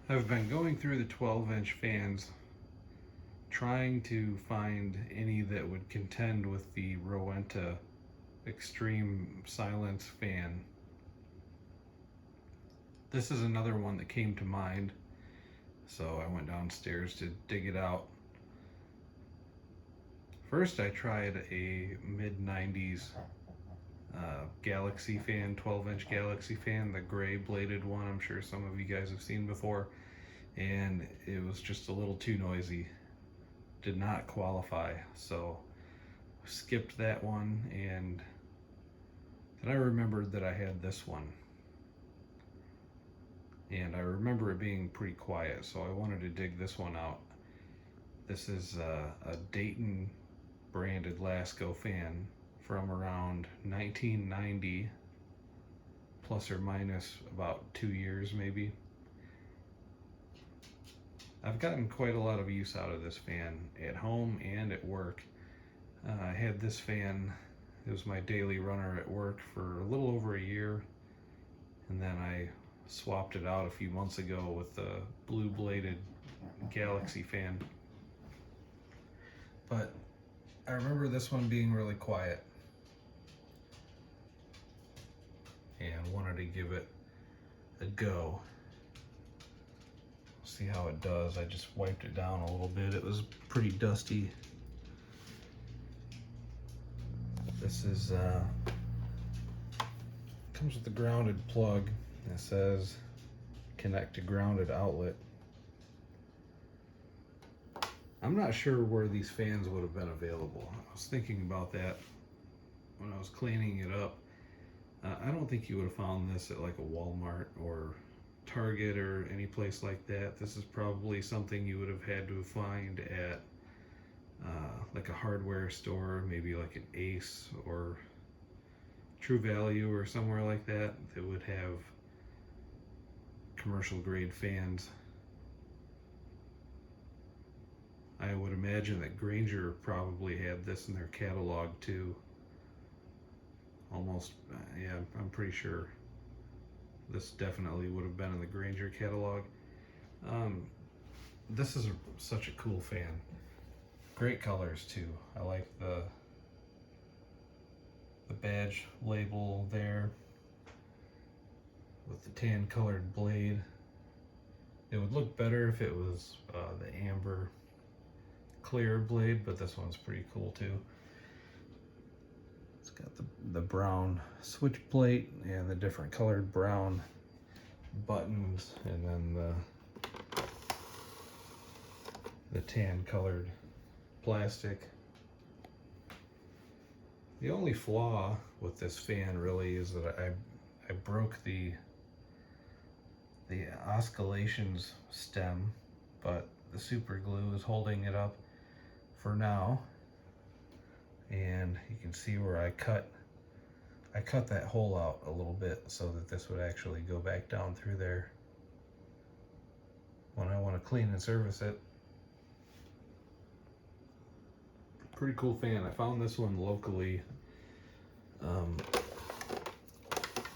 I've been going through the 12-inch fans trying to find any that would contend with the Rowenta Extreme Silence fan. This is another one that came to mind, so I went downstairs to dig it out. First I tried a mid-90s Galaxy fan, 12-inch Galaxy fan, the gray bladed one. I'm sure some of you guys have seen before, and it was just a little too noisy. Did not qualify, so skipped that one, and then I remembered that I had this one, and I remember it being pretty quiet, so I wanted to dig this one out. This is a Dayton branded Lasco fan from around 1990, plus or minus about 2 years maybe. I've gotten quite a lot of use out of this fan at home and at work. I had this fan, it was my daily runner at work for a little over a year, and then I swapped it out a few months ago with the blue bladed Galaxy fan. But I remember this one being really quiet and wanted to give it a go. See how it does. I just wiped it down a little bit. It was pretty dusty. This is comes with the grounded plug. It says connect to grounded outlet. I'm not sure where these fans would have been available. I was thinking about that when I was cleaning it up. I don't think you would have found this at like a Walmart or Target or any place like that. This is probably something you would have had to find at like a hardware store, maybe like an Ace or True Value or somewhere like that would have commercial grade fans. I would imagine that Grainger probably had this in their catalog too. Almost, yeah, I'm pretty sure this definitely would have been in the Grainger catalog. This is such a cool fan. Great colors too. I like the badge label there with the tan colored blade. It would look better if it was the amber clear blade, but this one's pretty cool too. It's got the brown switch plate and the different colored brown buttons, and then the tan colored plastic. The only flaw with this fan really is that I broke the oscillations stem, but the super glue is holding it up for now. And you can see where I cut that hole out a little bit so that this would actually go back down through there when I want to clean and service it. Pretty cool fan. I found this one locally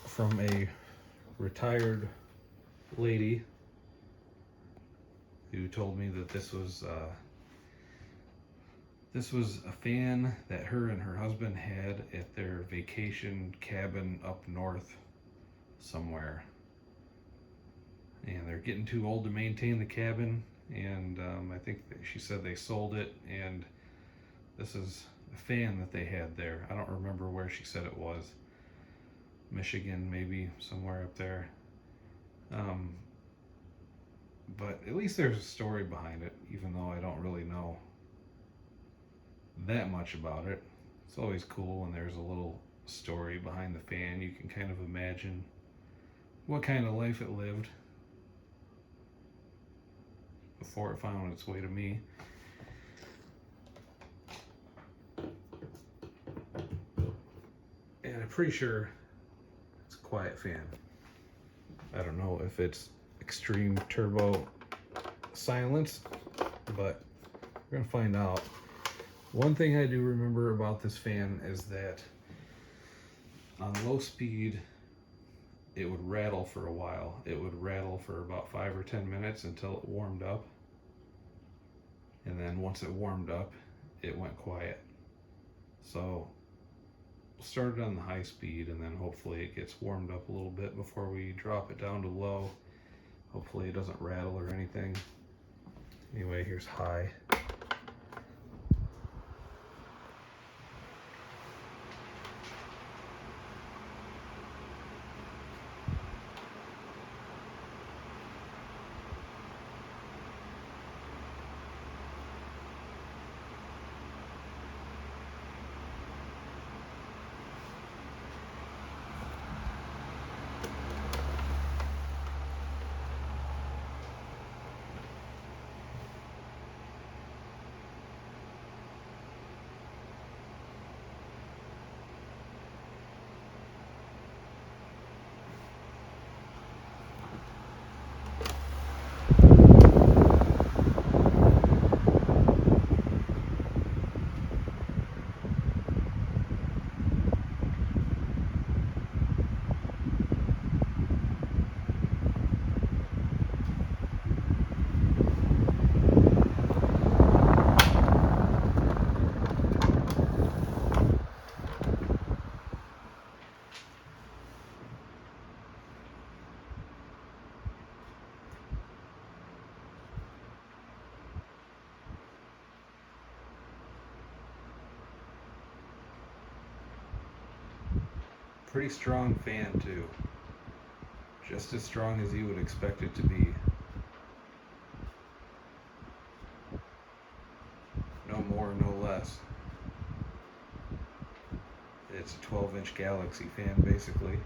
from a retired lady who told me that this was a fan that her and her husband had at their vacation cabin up north somewhere. And they're getting too old to maintain the cabin, and I think that she said they sold it, and this is a fan that they had there. I don't remember where she said it was. Michigan, maybe, somewhere up there. But at least there's a story behind it, even though I don't really know that much about it. It's always cool when there's a little story behind the fan. You can kind of imagine what kind of life it lived before it found its way to me. And I'm pretty sure it's a quiet fan. I don't know if it's extreme turbo silence, but we're gonna find out. One thing I do remember about this fan is that on low speed, it would rattle for a while. It would rattle for about 5 or 10 minutes until it warmed up. And then once it warmed up, it went quiet. So we'll start it on the high speed, and then hopefully it gets warmed up a little bit before we drop it down to low. Hopefully it doesn't rattle or anything. Anyway, here's high. Pretty strong fan too. Just as strong as you would expect it to be. No more, no less. It's a 12-inch Galaxy fan basically.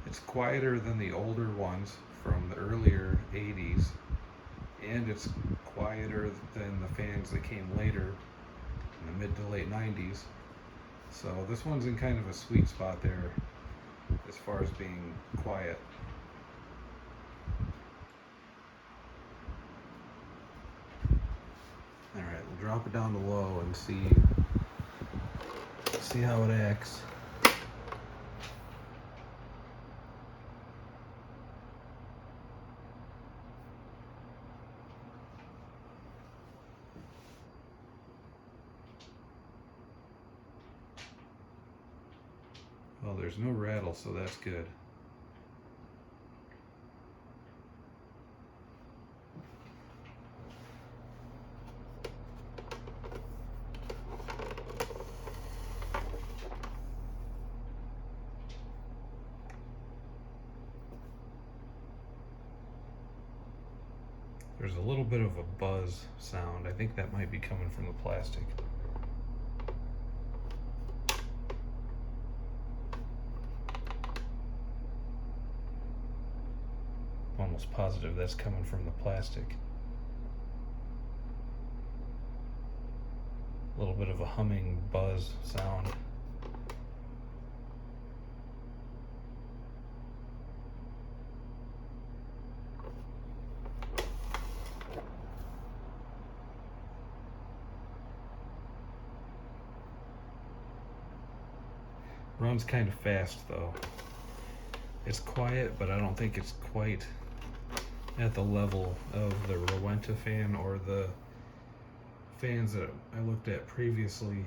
It's quieter than the older ones from the earlier 80s, and it's quieter than the fans that came later in the mid to late 90s. So this one's in kind of a sweet spot there as far as being quiet. Alright, we'll drop it down to low and see how it acts. Well, there's no rattle, so that's good. There's a little bit of a buzz sound. I think that might be coming from the plastic. I'm almost positive that's coming from the plastic. A little bit of a humming buzz sound. Runs kind of fast though. It's quiet, but I don't think it's quite at the level of the Rowenta fan or the fans that I looked at previously,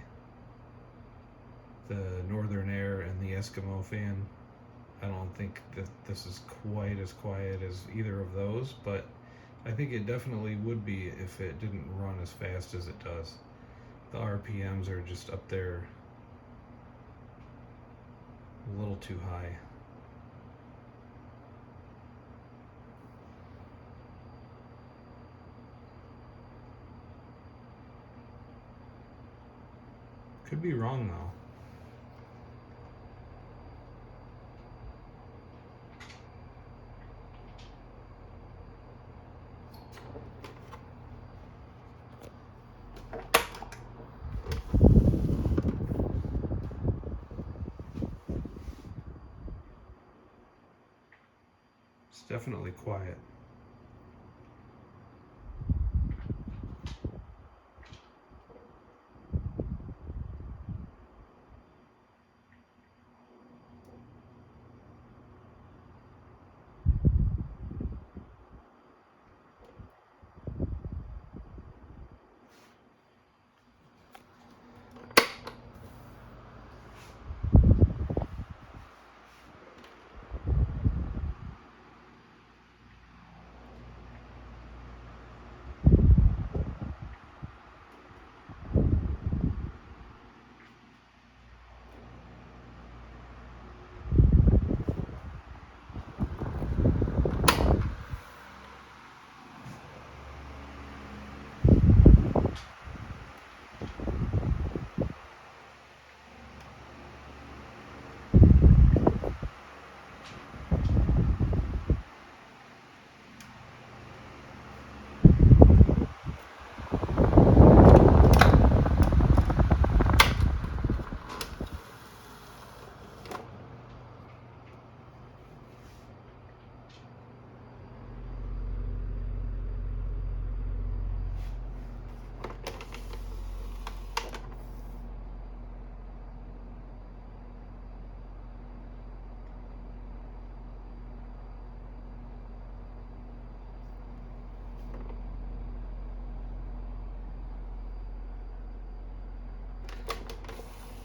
the Northern Air and the Eskimo fan. I don't think that this is quite as quiet as either of those, but I think it definitely would be if it didn't run as fast as it does. The RPMs are just up there a little too high. Could be wrong though. definitely quiet.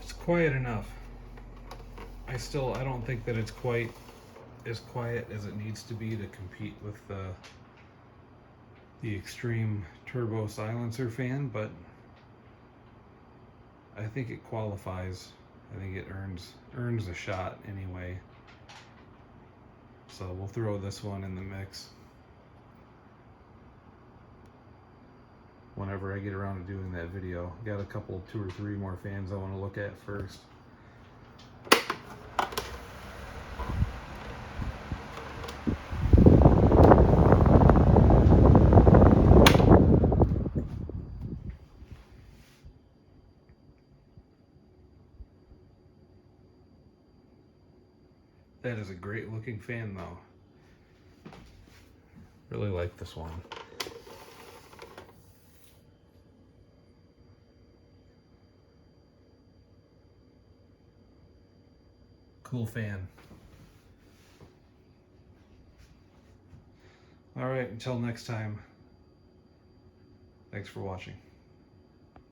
It's quiet enough. I don't think that it's quite as quiet as it needs to be to compete with the extreme turbo silencer fan, but I think it qualifies. I think it earns a shot anyway. So we'll throw this one in the mix whenever I get around to doing that video. Got a couple, 2 or 3 more fans I want to look at first. That is a great looking fan though. Really like this one. Cool fan. All right, until next time. Thanks for watching.